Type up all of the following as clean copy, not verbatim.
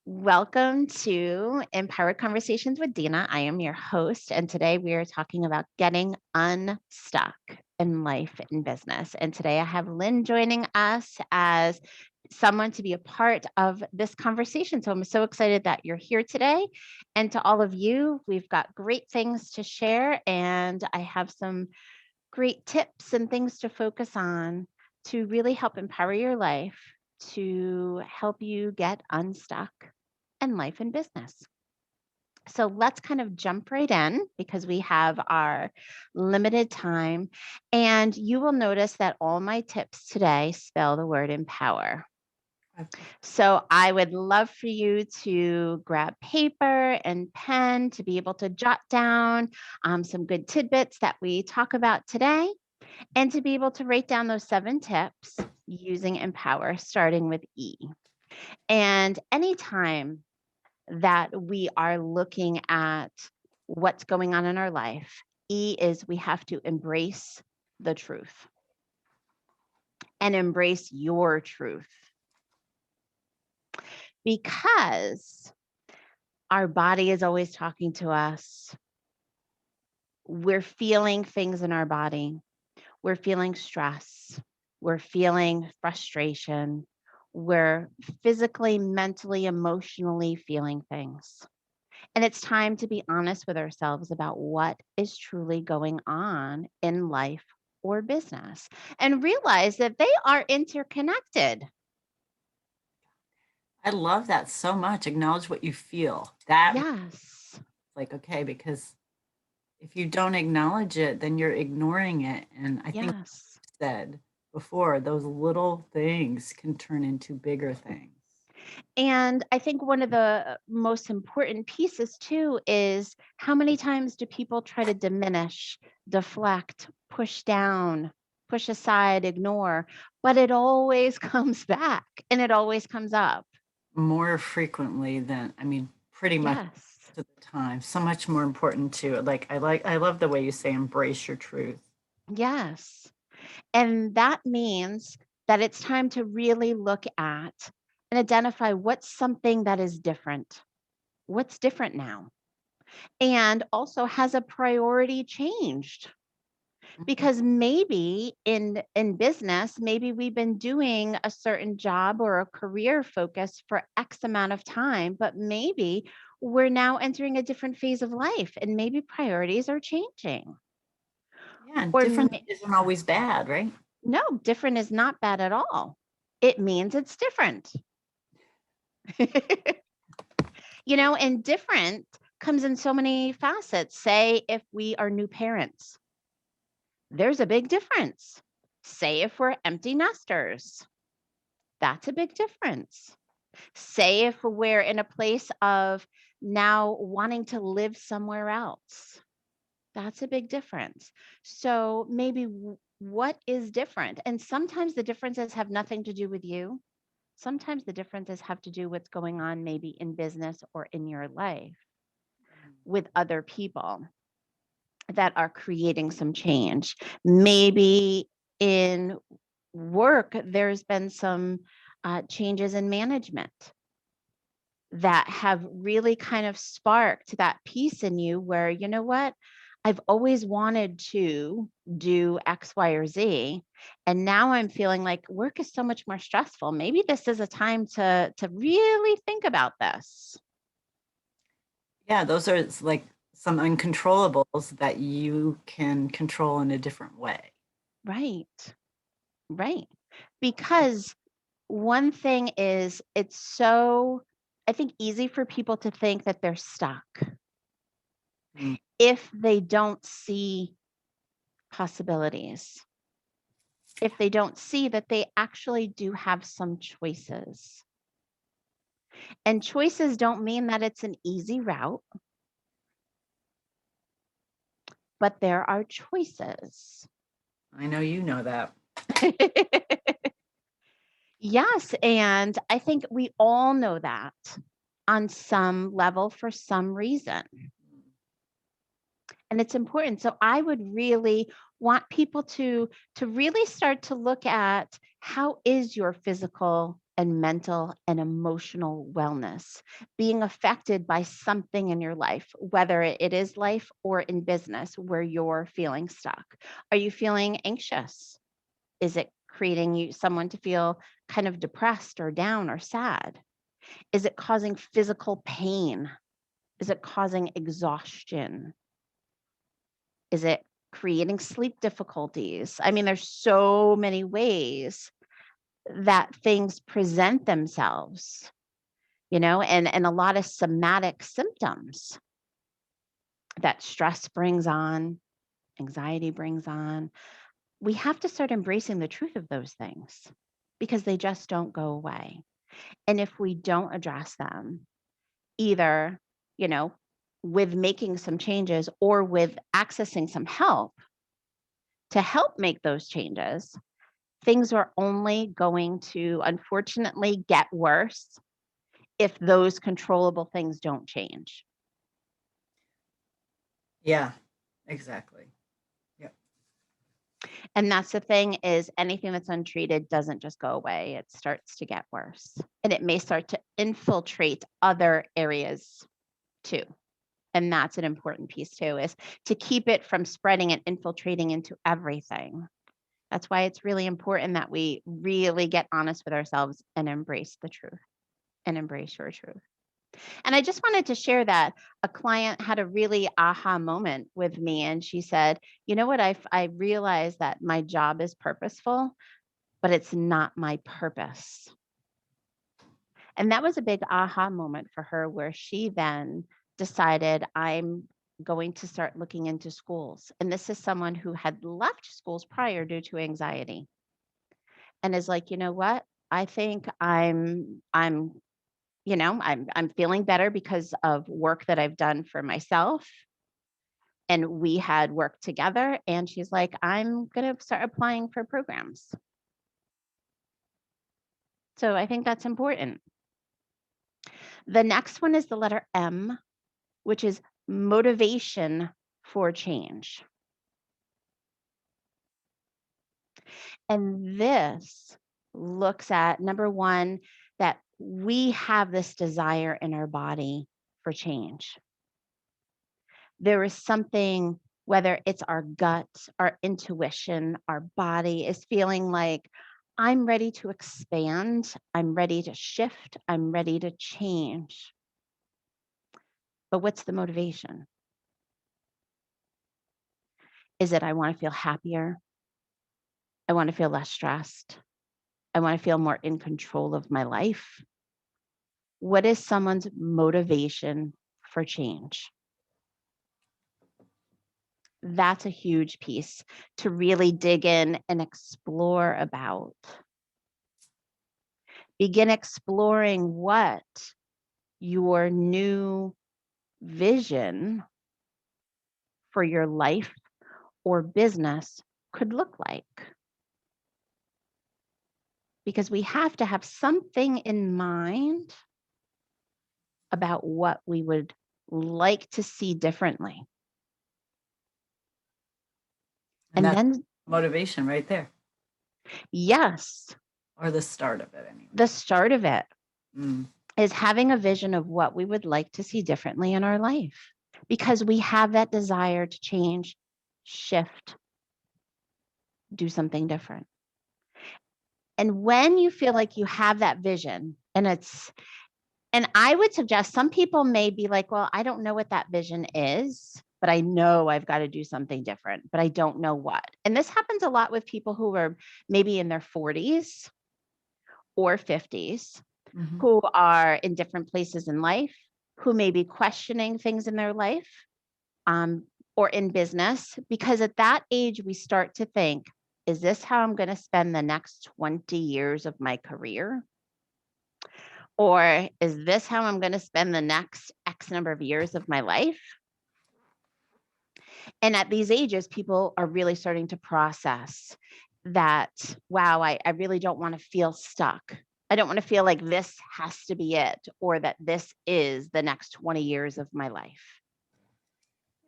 Welcome to Empowered Conversations with Dena. I am your host, and today we are talking about getting unstuck in life and business. And today I have Lynn joining us as someone to be a part of this conversation. So I'm so excited that you're here today. And to all of you, we've got great things to share, and I have some great tips and things to focus on to really help empower your life to help you get unstuck in life and business. So let's kind of jump right in because we have our limited time. And you will notice that all my tips today spell the word empower. Okay. So I would love for you to grab paper and pen to be able to jot down some good tidbits that we talk about today and to be able to write down those 7 tips using empower, starting with E. And anytime that we are looking at what's going on in our life, E is we have to embrace the truth and embrace your truth because our body is always talking to us. We're feeling things in our body. We're feeling stress. We're feeling frustration. We're physically, mentally, emotionally feeling things. And it's time to be honest with ourselves about what is truly going on in life or business and realize that they are interconnected. I love that so much. Acknowledge what you feel. That Yes. like okay, because if you don't acknowledge it, then you're ignoring it. And I think Yes. you said before, those little things can turn into bigger things. And I think one of the most important pieces too is how many times do people try to diminish, deflect, push down, push aside, ignore, but it always comes back and it always comes up. More frequently than pretty much Yes. to the time. So much more important too. I love the way you say embrace your truth. Yes. And that means that it's time to really look at and identify what's something that is different. What's different now? And also, has a priority changed? Mhm. Because maybe in business, maybe we've been doing a certain job or a career focus for X amount of time, but maybe we're now entering a different phase of life and maybe priorities are changing. Yeah, and Or different isn't always bad, right? no, different is not bad at all. It means it's different. And different comes in so many facets. Say if we are new parents, there's a big difference. Say if we're empty nesters, that's a big difference. Say if we're in a place of now wanting to live somewhere else, that's a big difference. So maybe what is different? And sometimes the differences have nothing to do with you. Sometimes the differences have to do what's going on maybe in business or in your life with other people that are creating some change. Maybe in work, there's been some changes in management that have really kind of sparked that piece in you where, you know what? I've always wanted to do X, Y, or Z. And now I'm feeling like work is so much more stressful. Maybe this is a time to really think about this. Yeah, those are like some uncontrollables that you can control in a different way. Right. Right. Because one thing is it's so, I think, easy for people to think that they're stuck Mm. if they don't see possibilities, if they don't see that they actually do have some choices. And choices don't mean that it's an easy route, but there are choices. I know you know that. Yes. And I think we all know that on some level for some reason. And it's important. So I would really want people to really start to look at how is your physical and mental and emotional wellness, being affected by something in your life, whether it is life or in business where you're feeling stuck. Are you feeling anxious? Is it creating you someone to feel kind of depressed or down or sad? Is it causing physical pain? Is it causing exhaustion? Is it creating sleep difficulties? I mean, there's so many ways that things present themselves, and a lot of somatic symptoms that stress brings on, anxiety brings on. We have to start embracing the truth of those things because they just don't go away. And if we don't address them, either, you know, with making some changes or with accessing some help to help make those changes, things are only going to unfortunately get worse if those controllable things don't change. Yeah, exactly. Yep. And that's the thing, is anything that's untreated doesn't just go away. It starts to get worse. And it may start to infiltrate other areas too. And that's an important piece too, is to keep it from spreading and infiltrating into everything. That's why it's really important that we really get honest with ourselves and embrace the truth and embrace your truth. And I just wanted to share that a client had a really aha moment with me. And she said, you know what? I realized that my job is purposeful, but it's not my purpose. And that was a big aha moment for her, where she then decided, I'm going to start looking into schools. And this is someone who had left schools prior due to anxiety, and is like, you know what? I think I'm feeling better because of work that I've done for myself. And we had worked together. And she's like, I'm going to start applying for programs. So I think that's important. The next one is the letter M, which is motivation for change. And this looks at, number one, that we have this desire in our body for change. There is something, whether it's our gut, our intuition, our body is feeling like, I'm ready to expand, I'm ready to shift, I'm ready to change. But what's the motivation? Is it, I want to feel happier? I want to feel less stressed. I want to feel more in control of my life. What is someone's motivation for change? That's a huge piece to really dig in and explore about. Begin exploring what your new vision for your life or business could look like. Because we have to have something in mind about what we would like to see differently. And And that's then, motivation right there, yes, or the start of it anyway. the start of it Mm. is having a vision of what we would like to see differently in our life, because we have that desire to change, shift, do something different. And when you feel like you have that vision, and I would suggest, some people may be like, well, I don't know what that vision is, but I know I've got to do something different, but I don't know what. And this happens a lot with people who are maybe in their 40s or 50s, Mm-hmm. who are in different places in life, who may be questioning things in their life, or in business, because at that age, we start to think, is this how I'm going to spend the next 20 years of my career? Or is this how I'm going to spend the next X number of years of my life? And at these ages, people are really starting to process that, wow, I really don't want to feel stuck. I don't want to feel like this has to be it, or that this is the next 20 years of my life.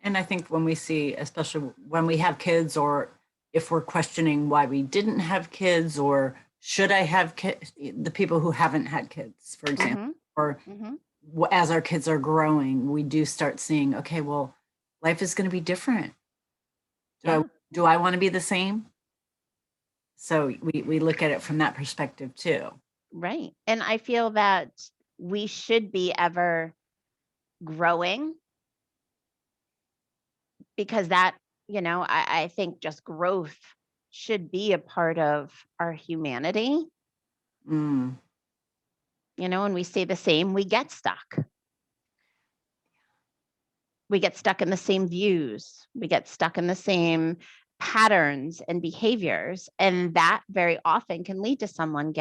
And I think when we see, especially when we have kids, or if we're questioning why we didn't have kids, or should I have kids? The people who haven't had kids, for example, Mm-hmm. or Mm-hmm. as our kids are growing, we do start seeing, okay, well, life is going to be different. Yeah. Do I want to be the same? So we look at it from that perspective too. Right. And I feel that we should be ever growing, because that, I think just growth should be a part of our humanity. Mm. When we stay the same, we get stuck. We get stuck in the same views. We get stuck in the same patterns and behaviors. And that very often can lead to someone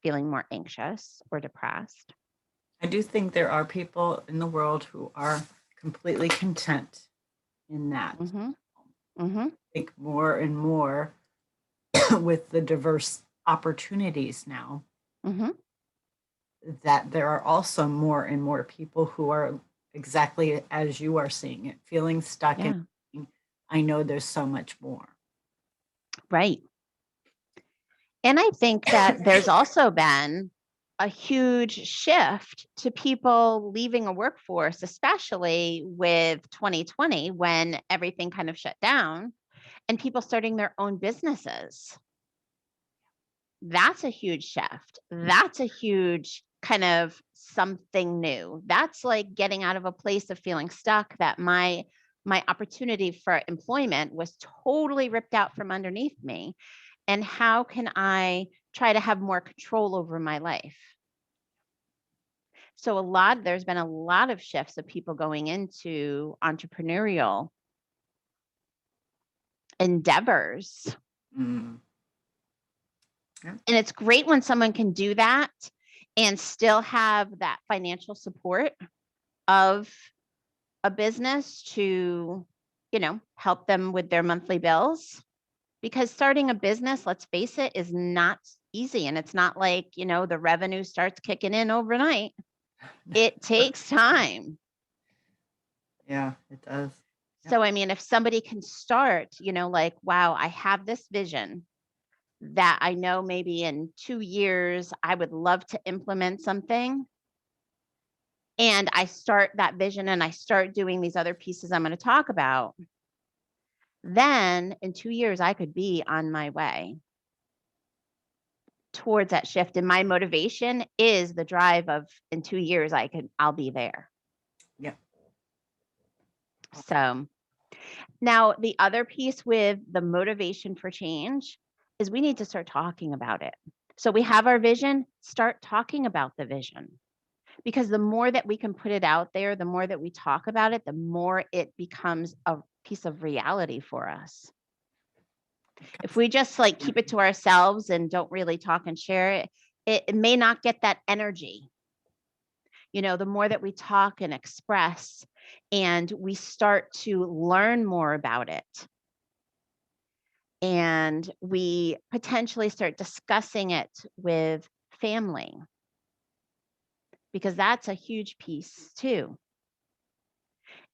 feeling more anxious or depressed. I do think there are people in the world who are completely content in that. Mm-hmm. Mm-hmm. I think more and more with the diverse opportunities now, Mm-hmm. that there are also more and more people who are exactly as you are seeing it, feeling stuck and Yeah. I know there's so much more. Right. And I think that there's also been a huge shift to people leaving a workforce, especially with 2020 when everything kind of shut down, and people starting their own businesses. That's a huge shift. That's a huge kind of something new. That's like getting out of a place of feeling stuck, that my opportunity for employment was totally ripped out from underneath me. And how can I try to have more control over my life? So there's been a lot of shifts of people going into entrepreneurial endeavors. Mm. Yeah. And it's great when someone can do that and still have that financial support of a business to, help them with their monthly bills. Because starting a business, let's face it, is not easy. And it's not like, the revenue starts kicking in overnight. It takes time. Yeah, it does. Yep. So, I mean, if somebody can start, like, wow, I have this vision that I know maybe in 2 years, I would love to implement something. And I start that vision and I start doing these other pieces I'm going to talk about. Then in 2 years, I could be on my way towards that shift. And my motivation is the drive of in 2 years, I'll be there. Yep. So now the other piece with the motivation for change is we need to start talking about it. So we have our vision, start talking about the vision. Because the more that we can put it out there, the more that we talk about it, the more it becomes a piece of reality for us. If we just like keep it to ourselves and don't really talk and share it, it may not get that energy. The more that we talk and express and we start to learn more about it, and we potentially start discussing it with family, because that's a huge piece too,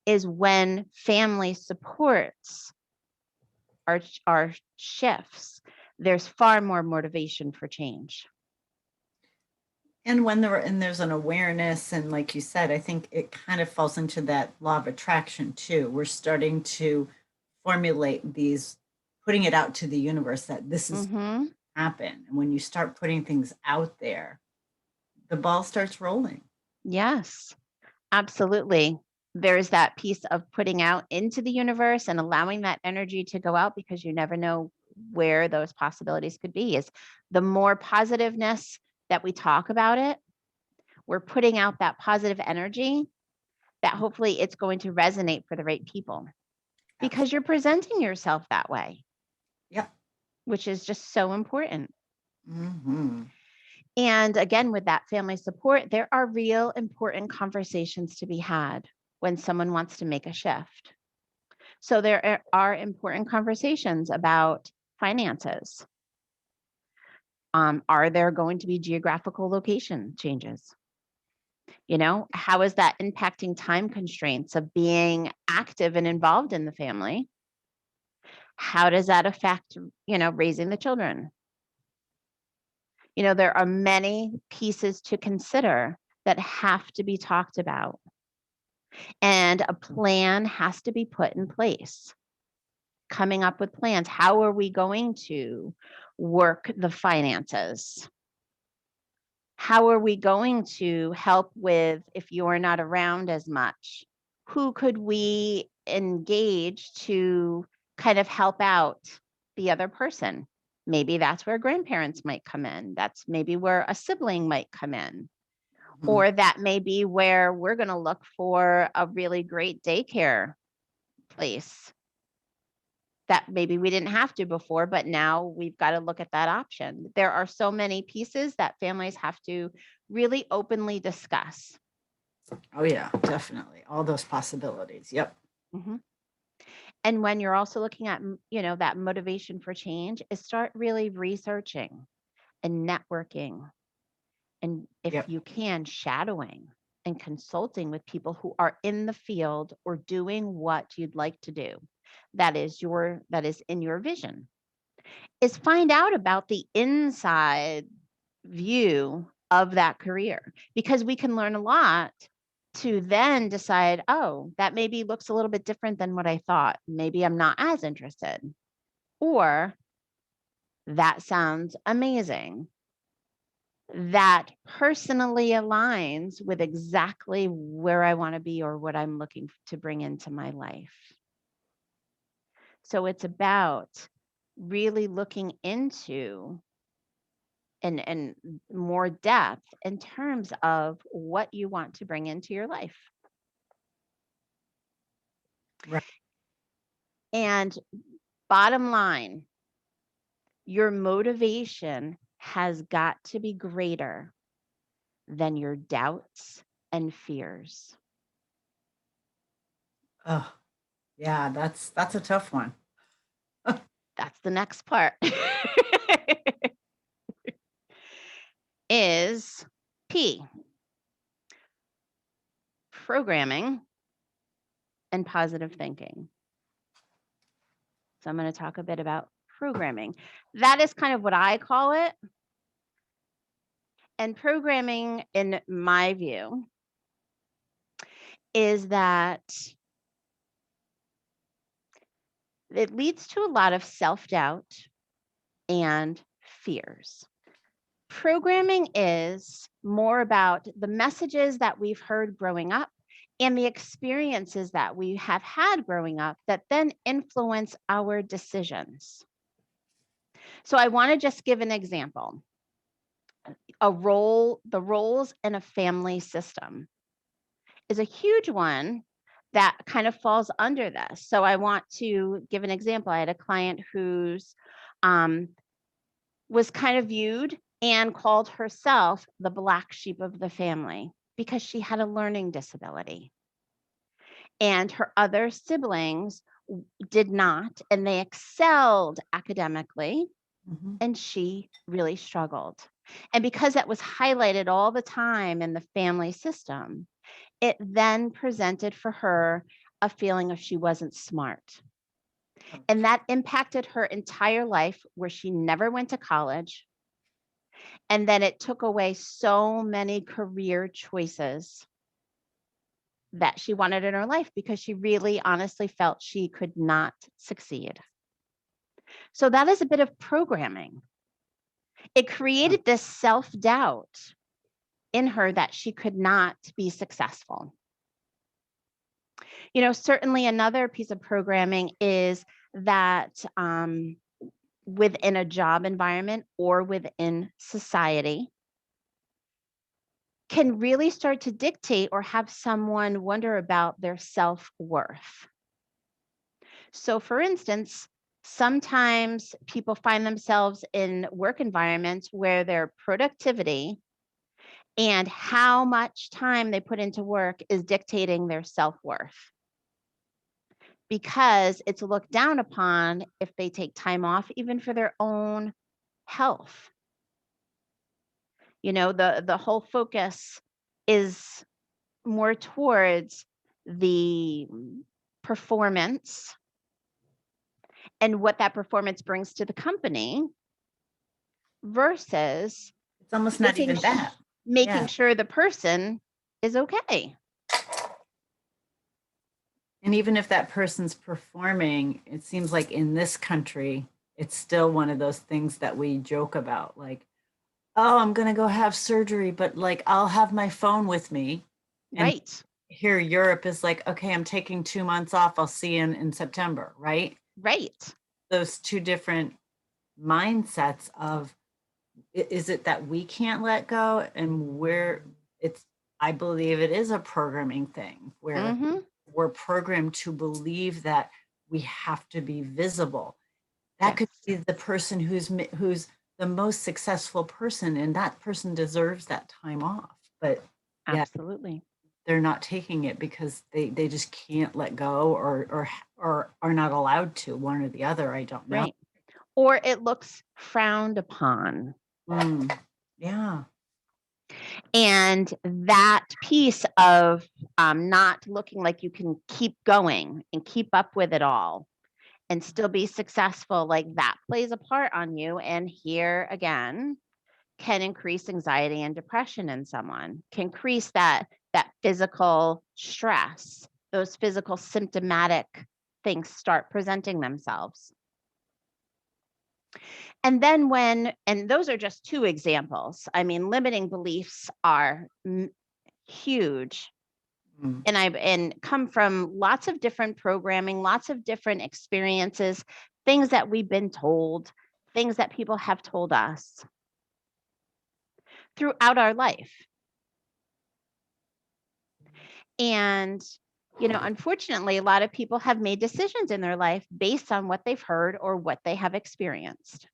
is when family supports our shifts, there's far more motivation for change. And there's an awareness, and like you said, I think it kind of falls into that law of attraction too. We're starting to formulate these, putting it out to the universe that this is Mm-hmm. happen. And when you start putting things out there, the ball starts rolling. Yes, absolutely. There's that piece of putting out into the universe and allowing that energy to go out, because you never know where those possibilities could be. Is the more positiveness that we talk about it, we're putting out that positive energy that hopefully it's going to resonate for the right people, because you're presenting yourself that way. Yep. Which is just so important. Mm-hmm. And again, with that family support, there are real important conversations to be had when someone wants to make a shift. So there are important conversations about finances. Are there going to be geographical location changes? How is that impacting time constraints of being active and involved in the family? How does that affect, raising the children? There are many pieces to consider that have to be talked about, and a plan has to be put in place. Coming up with plans. How are we going to work the finances? How are we going to help with if you're not around as much? Who could we engage to kind of help out the other person? Maybe that's where grandparents might come in. That's maybe where a sibling might come in. Mhm. Or that may be where we're going to look for a really great daycare place that maybe we didn't have to before, but now we've got to look at that option. There are so many pieces that families have to really openly discuss. Oh yeah, definitely. All those possibilities. Yep. Mhm. And when you're also looking at, that motivation for change, is start really researching and networking. And if Yep. you can, shadowing and consulting with people who are in the field or doing what you'd like to do. That is in your vision. Is find out about the inside view of that career, because we can learn a lot to then decide, oh, that maybe looks a little bit different than what I thought. Maybe I'm not as interested. Or that sounds amazing. That personally aligns with exactly where I want to be or what I'm looking to bring into my life. So it's about really looking into and more depth in terms of what you want to bring into your life. Right. And bottom line, your motivation has got to be greater than your doubts and fears. Oh, yeah, that's a tough one. That's the next part. Is P, programming and positive thinking. So I'm going to talk a bit about programming. That is kind of what I call it. And programming, in my view, is that it leads to a lot of self-doubt and fears. Programming is more about the messages that we've heard growing up and the experiences that we have had growing up that then influence our decisions. So I want to just give an example. The roles in a family system is a huge one that kind of falls under this. So I want to give an example. I had a client who's um, was kind of viewed and called herself the black sheep of the family because she had a learning disability. And her other siblings did not, and they excelled academically, Mhm. and she really struggled. And because that was highlighted all the time in the family system, it then presented for her a feeling of she wasn't smart. And Ouch. that impacted her entire life, where she never went to college. And then it took away so many career choices that she wanted in her life because she really honestly felt she could not succeed. So that is a bit of programming. It Yeah. created this self doubt in her that she could not be successful. Certainly another piece of programming is that within a job environment or within society, can really start to dictate or have someone wonder about their self worth. So, for instance, sometimes people find themselves in work environments where their productivity and how much time they put into work is dictating their self worth, because it's looked down upon if they take time off, even for their own health. The whole focus is more towards the performance and what that performance brings to the company versus It's almost not Making even that. making Yeah. sure the person is okay. And even if that person's performing, it seems like in this country, it's still one of those things that we joke about, like, oh, I'm going to go have surgery, but like I'll have my phone with me. And Right. here, Europe is like, okay, I'm taking 2 months off. I'll see you in September, right? Right. Those two different mindsets of is it that we can't let go and where it's I believe it is a programming thing where Mhm. we're programmed to believe that we have to be visible. That Yes. could be the person who's the most successful person, and that person deserves that time off. But yeah, Absolutely. they're not taking it because they just can't let go or are not allowed to, one or the other. I don't know. Right. Or it looks frowned upon. Mm, yeah. And that piece of not looking like you can keep going and keep up with it all and still be successful, like that plays a part on you. And here again, can increase anxiety and depression in someone, can increase that physical stress, those physical symptomatic things start presenting themselves. And then and those are just two examples. I mean, limiting beliefs are huge Mm. and come from lots of different programming, lots of different experiences, things that we've been told, things that people have told us throughout our life. And unfortunately, a lot of people have made decisions in their life based on what they've heard or what they have experienced.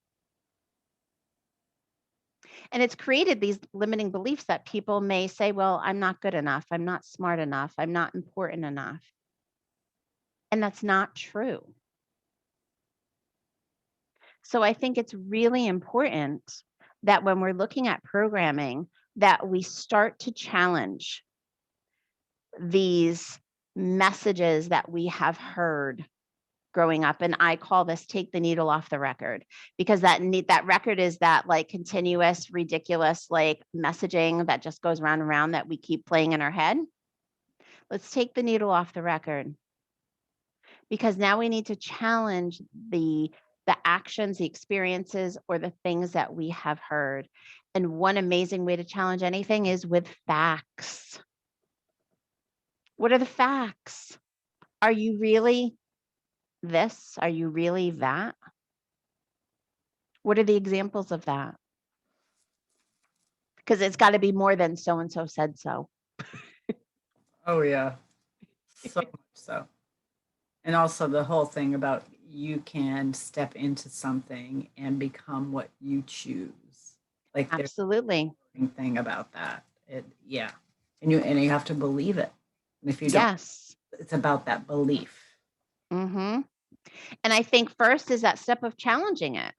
And it's created these limiting beliefs that people may say, well, I'm not good enough. I'm not smart enough. I'm not important enough. And that's not true. So I think it's really important that when we're looking at programming, that we start to challenge these messages that we have heard growing up. And I call this take the needle off the record, because that record is that like continuous, ridiculous, like messaging that just goes round and round that we keep playing in our head. Let's take the needle off the record, because now we need to challenge the actions, the experiences, or the things that we have heard. And one amazing way to challenge anything is with facts. What are the facts? Are you really this? Are you really that? What are the examples of that? Because it's got to be more than so and so said so. Oh yeah. So much so. And also the whole thing about you can step into something and become what you choose. Like there's Absolutely. a thing about that. Yeah. And you have to believe it. And if you don't, Yes. it's about that belief. Mm-hmm. And I think first is that step of challenging it.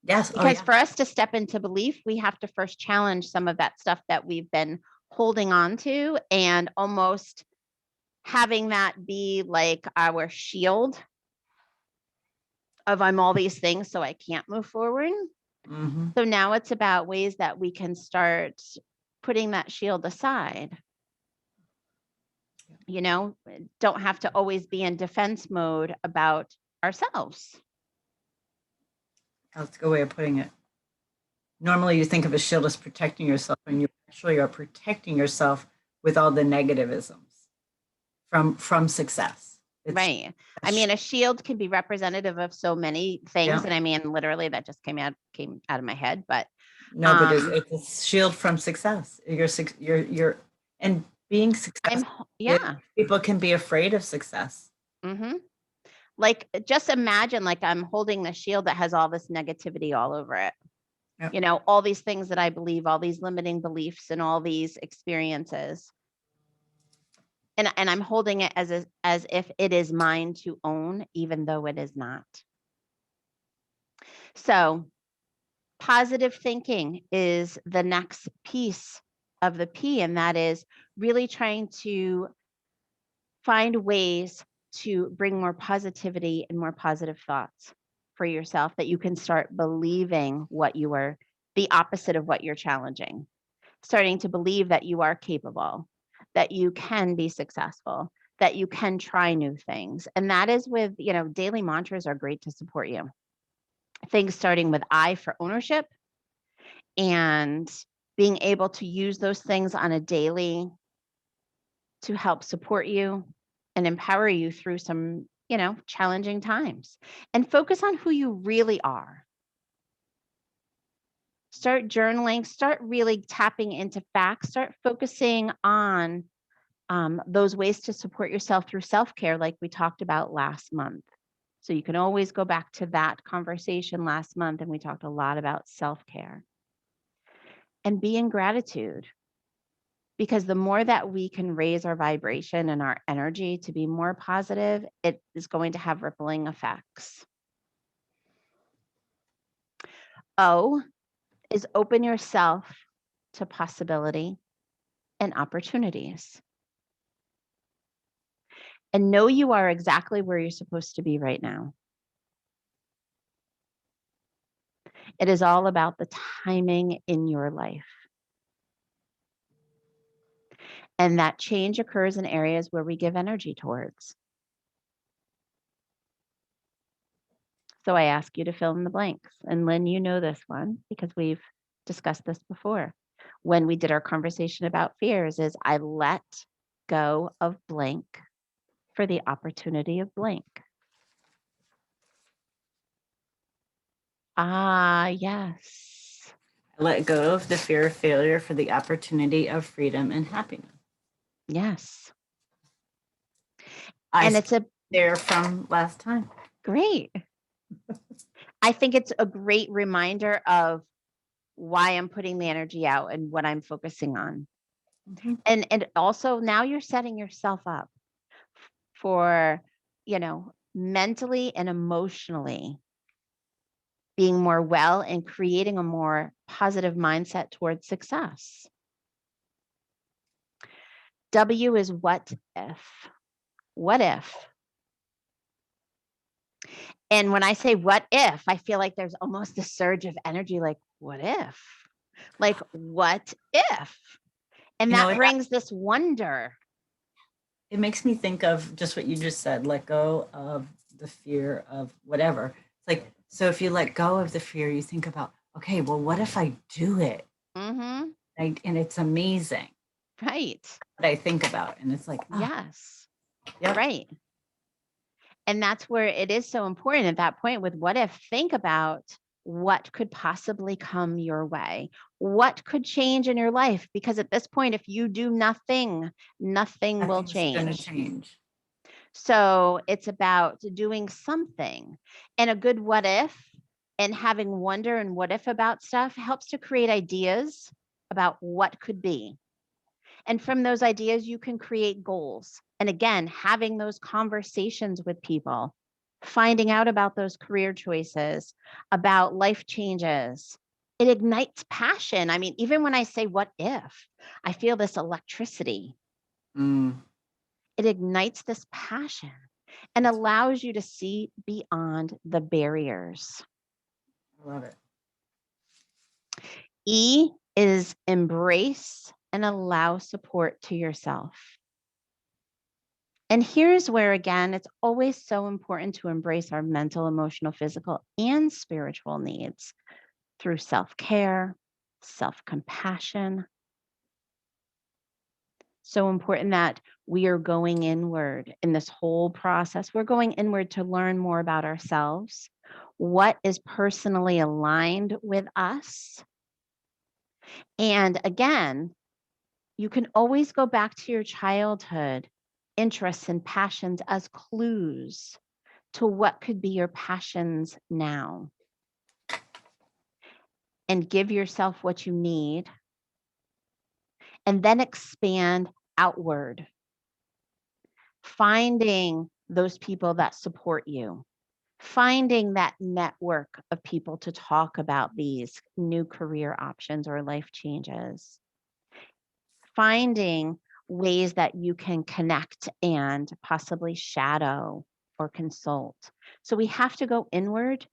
Yes. Oh Because yeah. for us to step into belief, we have to first challenge some of that stuff that we've been holding on to, and almost having that be like our shield of I'm all these things, so I can't move forward. Mm-hmm. So now it's about ways that we can start putting that shield aside. Don't have to always be in defense mode about ourselves. That's a good way of putting it. Normally you think of a shield as protecting yourself, and you actually are protecting yourself with all the negativisms from success. It's Right. I mean, a shield can be representative of so many things. yeah. And I mean, literally that just came out of my head, but No, but it's a shield from success. You're and being successful. yeah. People can be afraid of success. Hmm. Like, just imagine like I'm holding the shield that has all this negativity all over it. Yep. All these things that I believe, all these limiting beliefs and all these experiences. And I'm holding it as if it is mine to own, even though it is not. So positive thinking is the next piece of the P, and that is really trying to find ways to bring more positivity and more positive thoughts for yourself, that you can start believing what you are the opposite of what you're challenging, starting to believe that you are capable, that you can be successful, that you can try new things. And that is with, daily mantras are great to support you. Things starting with I for ownership and being able to use those things on a daily to help support you and empower you through some, challenging times. And focus on who you really are. Start journaling, start really tapping into facts, start focusing on those ways to support yourself through self-care, like we talked about last month. So you can always go back to that conversation last month, and we talked a lot about self-care. And be in gratitude, because the more that we can raise our vibration and our energy to be more positive, it is going to have rippling effects. O is open yourself to possibility and opportunities. And know you are exactly where you're supposed to be right now. It is all about the timing in your life. And that change occurs in areas where we give energy towards. So I ask you to fill in the blanks. And Lynn, you know this one because we've discussed this before. When we did our conversation about fears, is I let go of blank for the opportunity of blank. Ah, yes. Let go of the fear of failure for the opportunity of freedom and happiness. Yes. I And it's a there from last time. great. I think it's a great reminder of why I'm putting the energy out and what I'm focusing on. Mhm. And also now you're setting yourself up for, mentally and emotionally being more well and creating a more positive mindset towards success. W is what if? What if? And when I say what if, I feel like there's almost a surge of energy like, what if? Like, what if? And You know, that brings this wonder. it makes me think of just what you just said, let go of the fear of whatever. It's like, so if you let go of the fear, you think about, okay, well, what if I do it? Mm-hmm. And it's amazing Right. what I think about. And it's like, oh, Yes. yeah, Right. And that's where it is so important at that point with what if, think about what could possibly come your way, what could change in your life. Because at this point, if you do nothing, nothing will nothing's going to change. change. So it's about doing something. And a good what if and having wonder and what if about stuff helps to create ideas about what could be. And from those ideas, you can create goals. And again, having those conversations with people, finding out about those career choices, about life changes, it ignites passion. I mean, even when I say what if, I feel this electricity. Mm, It ignites this passion and allows you to see beyond the barriers. I love it. E is embrace and allow support to yourself. And here's where, again, it's always so important to embrace our mental, emotional, physical, and spiritual needs through self-care, self-compassion. So important that we are going inward in this whole process. We're going inward to learn more about ourselves, what is personally aligned with us. And again, you can always go back to your childhood interests and passions as clues to what could be your passions now. And give yourself what you need. And then expand outward, finding those people that support you, finding that network of people to talk about these new career options or life changes, finding ways that you can connect and possibly shadow or consult. So we have to go inward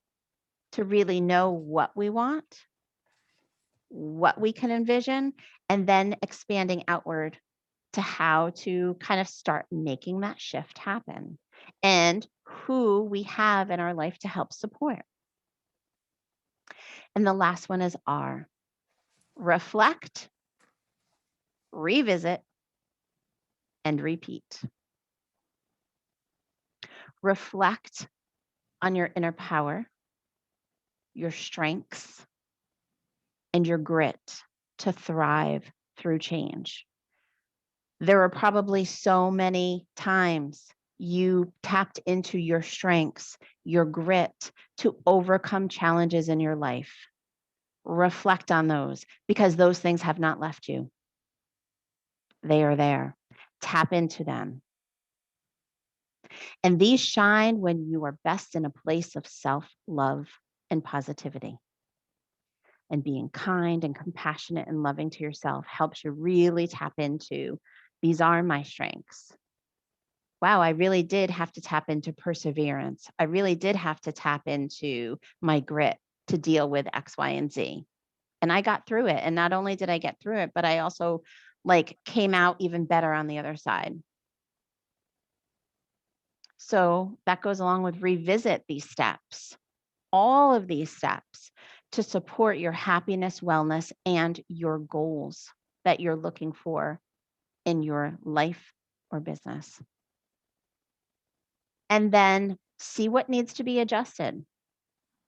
to really know what we want what we can envision, and then expanding outward to how to kind of start making that shift happen and who we have in our life to help support. And the last one is R, reflect, revisit, and repeat. Reflect on your inner power, your strengths, and your grit to thrive through change. There are probably so many times you tapped into your strengths, your grit to overcome challenges in your life. Reflect on those because those things have not left you. They are there. Tap into them. And these shine when you are best in a place of self love and positivity. And being kind and compassionate and loving to yourself helps you really tap into these are my strengths. Wow, I really did have to tap into perseverance. I really did have to tap into my grit to deal with X, Y, and Z. And I got through it. And not only did I get through it, but I also like came out even better on the other side. So that goes along with revisit these steps, all of these steps to support your happiness, wellness, and your goals that you're looking for in your life or business. And then see what needs to be adjusted,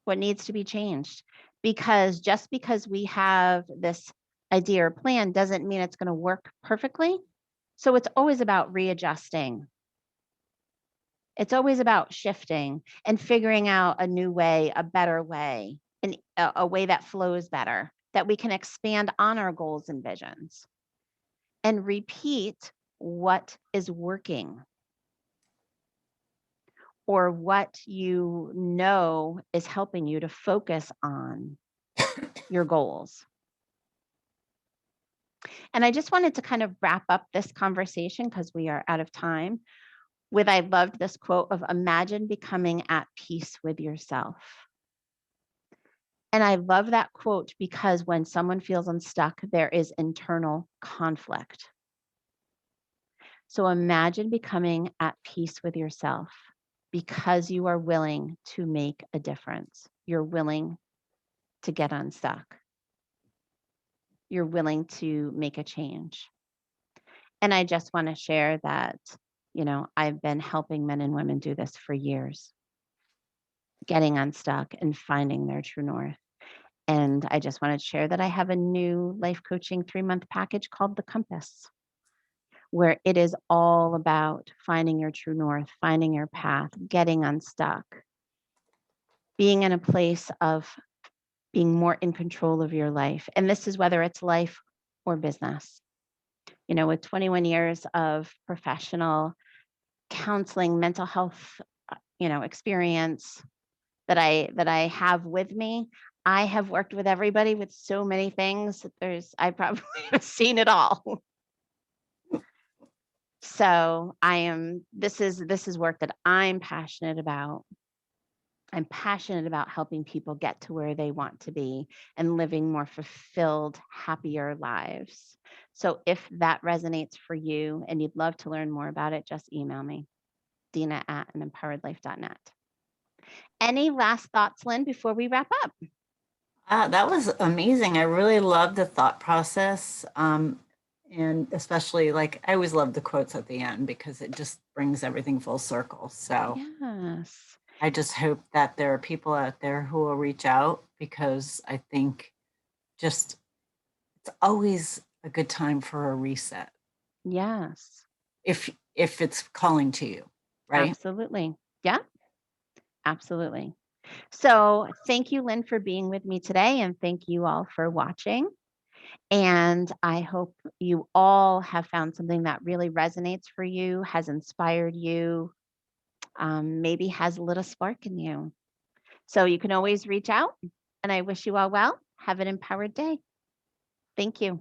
what needs to be changed. Because just because we have this idea or plan doesn't mean it's going to work perfectly. So it's always about readjusting. It's always about shifting and figuring out a new way, a better way, and a way that flows better, that we can expand on our goals and visions and repeat what is working or what you know is helping you to focus on your goals. And I just wanted to kind of wrap up this conversation because we are out of time with I loved this quote of imagine becoming at peace with yourself. And I love that quote because when someone feels unstuck, there is internal conflict. So imagine becoming at peace with yourself because you are willing to make a difference. You're willing to get unstuck. You're willing to make a change. And I just want to share that, I've been helping men and women do this for years, getting unstuck and finding their true north. And I just wanted to share that I have a new life coaching 3-month package called The Compass, where it is all about finding your true north, finding your path, getting unstuck, being in a place of being more in control of your life. And this is whether it's life or business. With 21 years of professional counseling, mental health, experience that I have with me, I have worked with everybody with so many things. I probably have seen it all. So this is work that I'm passionate about. I'm passionate about helping people get to where they want to be and living more fulfilled, happier lives. So if that resonates for you and you'd love to learn more about it, just email me, Dena@anempoweredlife.net. Any last thoughts, Lynn, before we wrap up? That was amazing. I really love the thought process. And especially like I always love the quotes at the end because it just brings everything full circle. So Yes. I just hope that there are people out there who will reach out because I think just it's always a good time for a reset Yes. if it's calling to you, right? Absolutely. Yeah, absolutely. So thank you, Lynn, for being with me today. And thank you all for watching. And I hope you all have found something that really resonates for you, has inspired you, maybe has a little spark in you. So you can always reach out. And I wish you all well. Have an empowered day. Thank you.